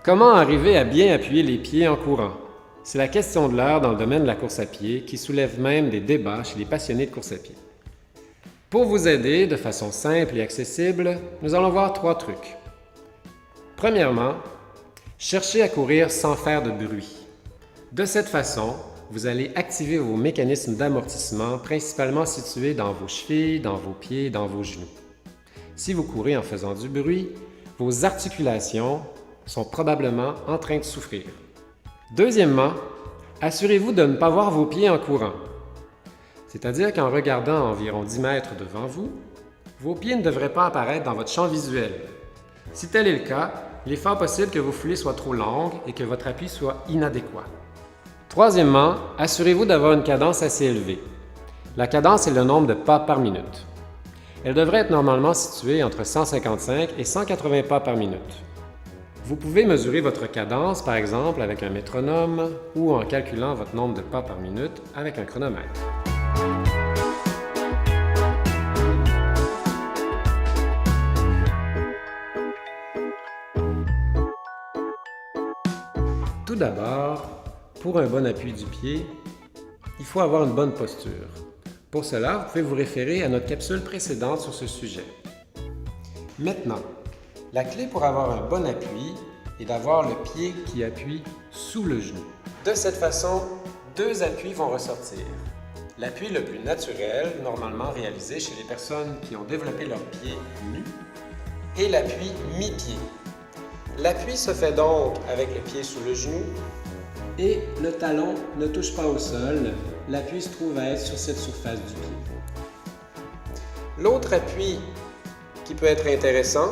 Comment arriver à bien appuyer les pieds en courant? C'est la question de l'heure dans le domaine de la course à pied qui soulève même des débats chez les passionnés de course à pied. Pour vous aider de façon simple et accessible, nous allons voir 3 trucs. Premièrement, cherchez à courir sans faire de bruit. De cette façon, vous allez activer vos mécanismes d'amortissement principalement situés dans vos chevilles, dans vos pieds, dans vos genoux. Si vous courez en faisant du bruit, vos articulations sont probablement en train de souffrir. Deuxièmement, assurez-vous de ne pas voir vos pieds en courant. C'est-à-dire qu'en regardant environ 10 mètres devant vous, vos pieds ne devraient pas apparaître dans votre champ visuel. Si tel est le cas, il est fort possible que vos foulées soient trop longues et que votre appui soit inadéquat. Troisièmement, assurez-vous d'avoir une cadence assez élevée. La cadence est le nombre de pas par minute. Elle devrait être normalement située entre 155 et 180 pas par minute. Vous pouvez mesurer votre cadence, par exemple, avec un métronome ou en calculant votre nombre de pas par minute avec un chronomètre. Tout d'abord, pour un bon appui du pied, il faut avoir une bonne posture. Pour cela, vous pouvez vous référer à notre capsule précédente sur ce sujet. Maintenant, la clé pour avoir un bon appui est d'avoir le pied qui appuie sous le genou. De cette façon, 2 appuis vont ressortir. L'appui le plus naturel, normalement réalisé chez les personnes qui ont développé leur pied nu, et l'appui mi-pied. L'appui se fait donc avec le pied sous le genou et le talon ne touche pas au sol. L'appui se trouve à être sur cette surface du pied. L'autre appui qui peut être intéressant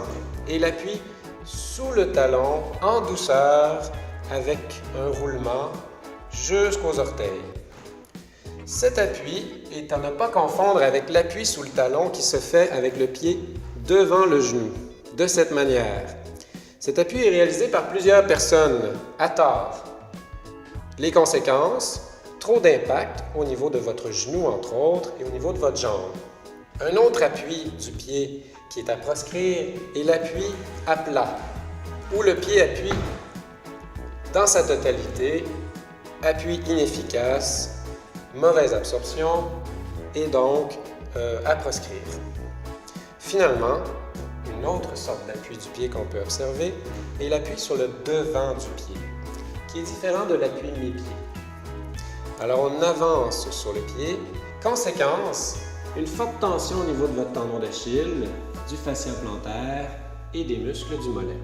est l'appui sous le talon en douceur avec un roulement jusqu'aux orteils. Cet appui est à ne pas confondre avec l'appui sous le talon qui se fait avec le pied devant le genou, de cette manière. Cet appui est réalisé par plusieurs personnes, à tort. Les conséquences, trop d'impact au niveau de votre genou entre autres et au niveau de votre jambe. Un autre appui du pied qui est à proscrire est l'appui à plat, où le pied appuie dans sa totalité, appui inefficace, mauvaise absorption et donc à proscrire. Finalement, une autre sorte d'appui du pied qu'on peut observer est l'appui sur le devant du pied, qui est différent de l'appui mi-pied. Alors on avance sur le pied. Conséquence, une forte tension au niveau de votre tendon d'Achille, du fascia plantaire et des muscles du mollet.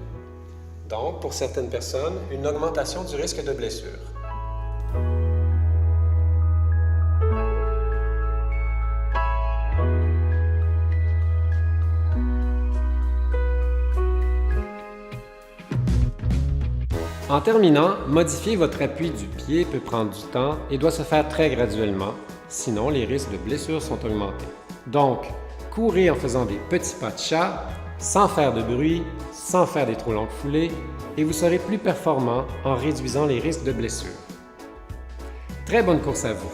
Donc, pour certaines personnes, une augmentation du risque de blessure. En terminant, modifier votre appui du pied peut prendre du temps et doit se faire très graduellement, sinon les risques de blessure sont augmentés. Donc, courez en faisant des petits pas de chat, sans faire de bruit, sans faire des trop longues foulées, et vous serez plus performant en réduisant les risques de blessure. Très bonne course à vous!